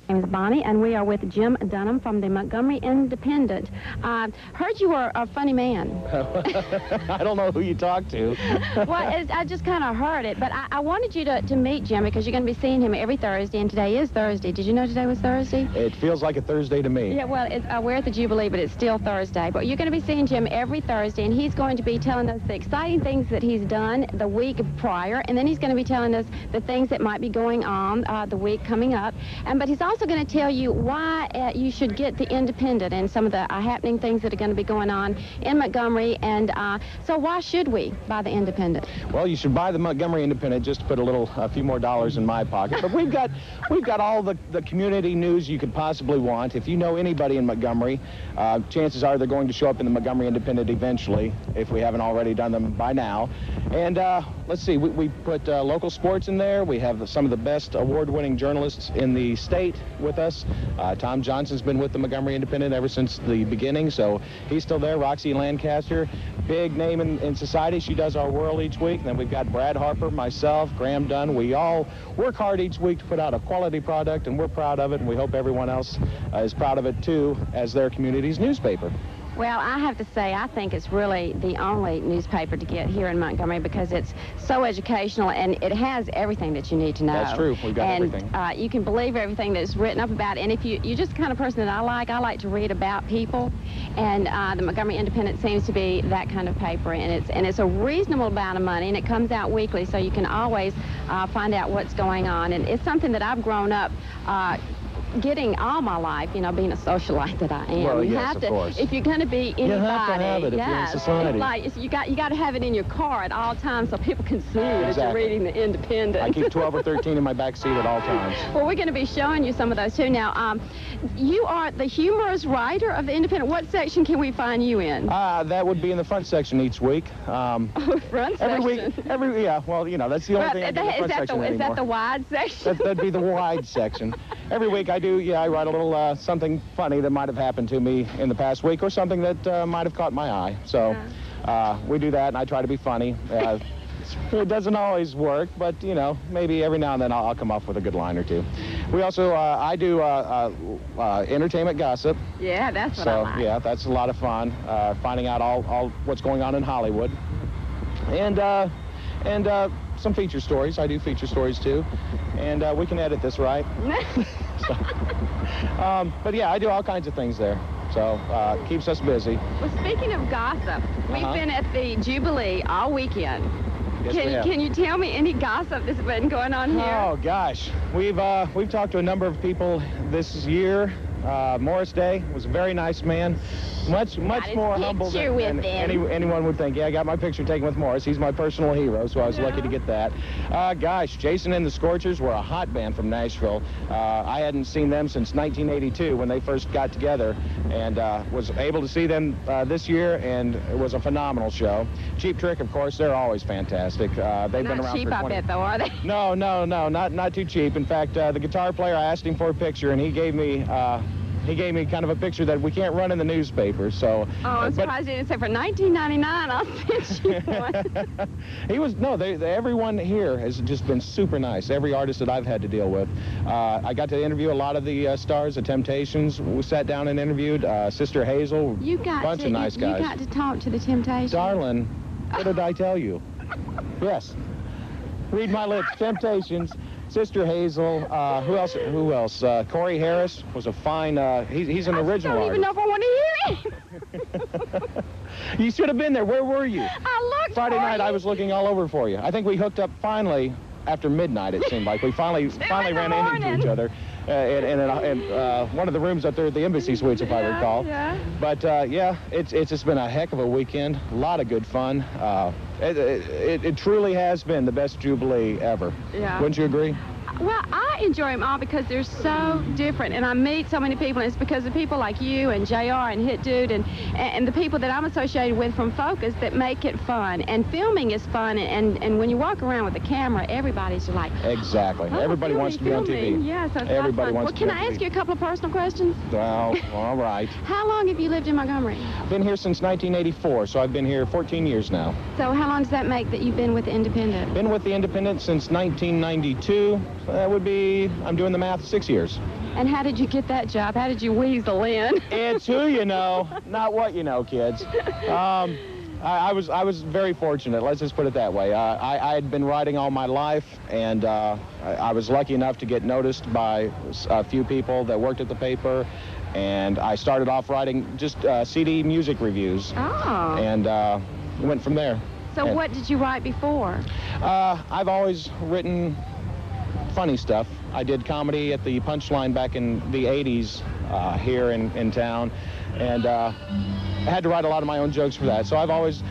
My name is Bonnie, and we are with Jim Dunham from the Montgomery Independent. Heard you were a funny man. I don't know who you talked to. Well, I just kind of heard it, but I wanted you to meet Jim because you're going to be seeing him every Thursday, and today is Thursday. Did you know today was Thursday? It feels like a Thursday to me. Yeah, well, we're at the Jubilee, but it's still Thursday. But you're going to be seeing Jim every Thursday, and he's going to be telling us the exciting things that he's done the week prior, and then he's going to be telling us the things that might be going on the week coming up. But he's also going to tell you why you should get the Independent and some of the happening things that are going to be going on in Montgomery. And so why should we buy the Independent? Well, you should buy the Montgomery Independent just to put a few more dollars in my pocket. But we've got all the community news you could possibly want. If you know anybody in Montgomery, chances are they're going to show up in the Montgomery Independent eventually, if we haven't already done them by now. And let's see, we put local sports in there. We have some of the best award-winning journalists in the state with us. Tom Johnson's been with the Montgomery Independent ever since the beginning, so he's still there. Roxy Lancaster, big name in society. She does our World each week. And then we've got Brad Harper, myself, Graham Dunn. We all work hard each week to put out a quality product, and we're proud of it, and we hope everyone else is proud of it, too, as their community's newspaper. Well, I have to say, I think it's really the only newspaper to get here in Montgomery because it's so educational and it has everything that you need to know. That's true. We've got everything. You can believe everything that's written up about it. And if you're just the kind of person that I like to read about people. And the Montgomery Independent seems to be that kind of paper. And it's a reasonable amount of money, and it comes out weekly, so you can always find out what's going on. And it's something that I've grown up getting all my life, you know, being a socialite that I am. Well, you yes, have to, of course. if you're going to be anybody, you have to have it if you're in society. It's like you got to have it in your car at all times so people can see that you're reading the Independent. I keep 12 or 13 in my back seat at all times. Well, we're going to be showing you some of those too. Now, you are the humorous writer of the Independent. What section can we find you in? That would be in the front section each week. Front section. Every week, yeah. Well, you know, that's the only thing I do in the front section anymore. Is that the wide section? That'd be the wide section. Every week I write a little something funny that might have happened to me in the past week or something that might have caught my eye. So we do that, and I try to be funny. It doesn't always work, but, you know, maybe every now and then I'll come up with a good line or two. We also, I do entertainment gossip. Yeah, that's what I like. So, yeah, that's a lot of fun, finding out all what's going on in Hollywood. And some feature stories. I do feature stories, too. And we can edit this, right? So, but, yeah, I do all kinds of things there. So it keeps us busy. Well, speaking of gossip, we've been at the Jubilee all weekend. Yes, can you tell me any gossip that's been going on here? Oh, gosh. We've talked to a number of people this year. Morris Day was a very nice man. Much more humble than anyone would think. Yeah, I got my picture taken with Morris. He's my personal hero, so I was lucky to get that. Gosh, Jason and the Scorchers were a hot band from Nashville. I hadn't seen them since 1982 when they first got together, and was able to see them this year, and it was a phenomenal show. Cheap Trick, of course, they're always fantastic. They've been around cheap, for 20... I bet, though, are they? No, not too cheap. In fact, the guitar player, I asked him for a picture, and he gave me kind of a picture that we can't run in the newspaper, so... Oh, I'm surprised you didn't say for $19.99, I'll send you one. Everyone here has just been super nice, every artist that I've had to deal with. I got to interview a lot of the stars, the Temptations. We sat down and interviewed Sister Hazel, a bunch of nice guys. You got to talk to the Temptations. Darling, what did I tell you? Yes. Read my lips, Temptations. Sister Hazel, who else? Corey Harris was a fine, he's an original artist. I don't even know if I want to hear it. You should have been there. Where were you? I looked Friday night, I was looking all over for you. I think we hooked up finally after midnight, it seemed like. We finally ran into each other in one of the rooms up there at the Embassy Suites, if I recall. Yeah. But, yeah, it's just been a heck of a weekend. A lot of good fun. It truly has been the best Jubilee ever. Yeah. Wouldn't you agree? Well, I enjoy them all because they're so different, and I meet so many people, and it's because of people like you and JR and Hit Dude and the people that I'm associated with from Focus that make it fun. And filming is fun, and when you walk around with a camera, everybody's like... Exactly. Oh, everybody wants to be on TV. Yeah, so it's everybody fun. wants to be on TV. Well, can I ask you a couple of personal questions? Well, all right. How long have you lived in Montgomery? Been here since 1984, so I've been here 14 years now. So how long does that make that you've been with the Independent? Been with the Independent since 1992. That would be, I'm doing the math, 6 years. And how did you get that job? How did you weasel in? It's who you know, not what you know, kids. I was very fortunate. Let's just put it that way. I had been writing all my life, and I was lucky enough to get noticed by a few people that worked at the paper. And I started off writing just CD music reviews. Oh. And went from there. So what did you write before? I've always written funny stuff. I did comedy at the Punchline back in the 80s here in town, and I had to write a lot of my own jokes for that. So I've always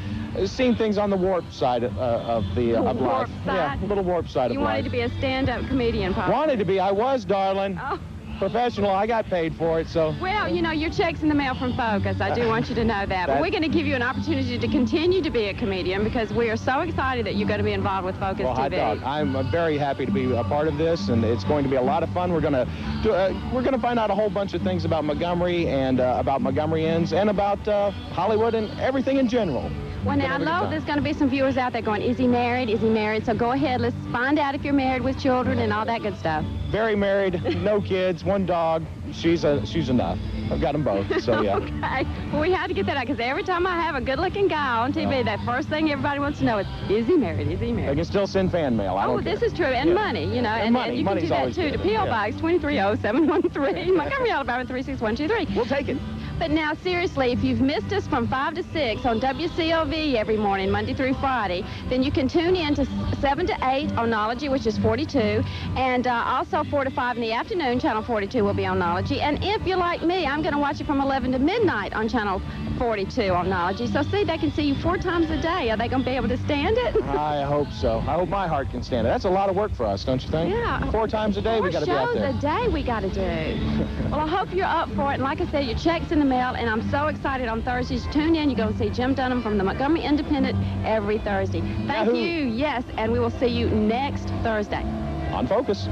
seen things on the warp side of life. Yeah, a little warp side of life. You wanted to be a stand-up comedian, probably. Wanted to be. I was, darling. Oh. Professional. I got paid for it, so. Well, you know, your check's in the mail from Focus. I do want you to know that. But we're going to give you an opportunity to continue to be a comedian because we are so excited that you're going to be involved with Focus TV. Well, I'm very happy to be a part of this, and it's going to be a lot of fun. We're going to find out a whole bunch of things about Montgomery and about Montgomeryans and about Hollywood and everything in general. Well, now, I know there's going to be some viewers out there going, is he married? Is he married? So go ahead. Let's find out if you're married with children and all that good stuff. Very married, no kids, one dog. She's enough. I've got them both, so yeah. Okay. Well, we had to get that out because every time I have a good-looking guy on TV, that first thing everybody wants to know is he married? Is he married? I can still send fan mail. I don't care. This is true. And money, you know. And money. you can do that, too, to P.O. Box 230-713, Montgomery, Alabama 36123. We'll take it. But now, seriously, if you've missed us from 5 to 6 on WCOV every morning, Monday through Friday, then you can tune in to 7 to 8 on Nology, which is 42, and also 4 to 5 in the afternoon, Channel 42 will be on Nology. And if you're like me, I'm going to watch it from 11 to midnight on Channel 42 on Nology. So, see, they can see you 4 times a day. Are they going to be able to stand it? I hope so. I hope my heart can stand it. That's a lot of work for us, don't you think? Yeah. 4 times a day we got to be out there. 4 shows a day we got to do. Well, I hope you're up for it. And like I said, your check's in the mail, and I'm so excited on Thursdays. Tune in. You're going to see Jim Dunham from the Montgomery Independent every Thursday. Thank you. Yes, and we will see you next Thursday. On Focus.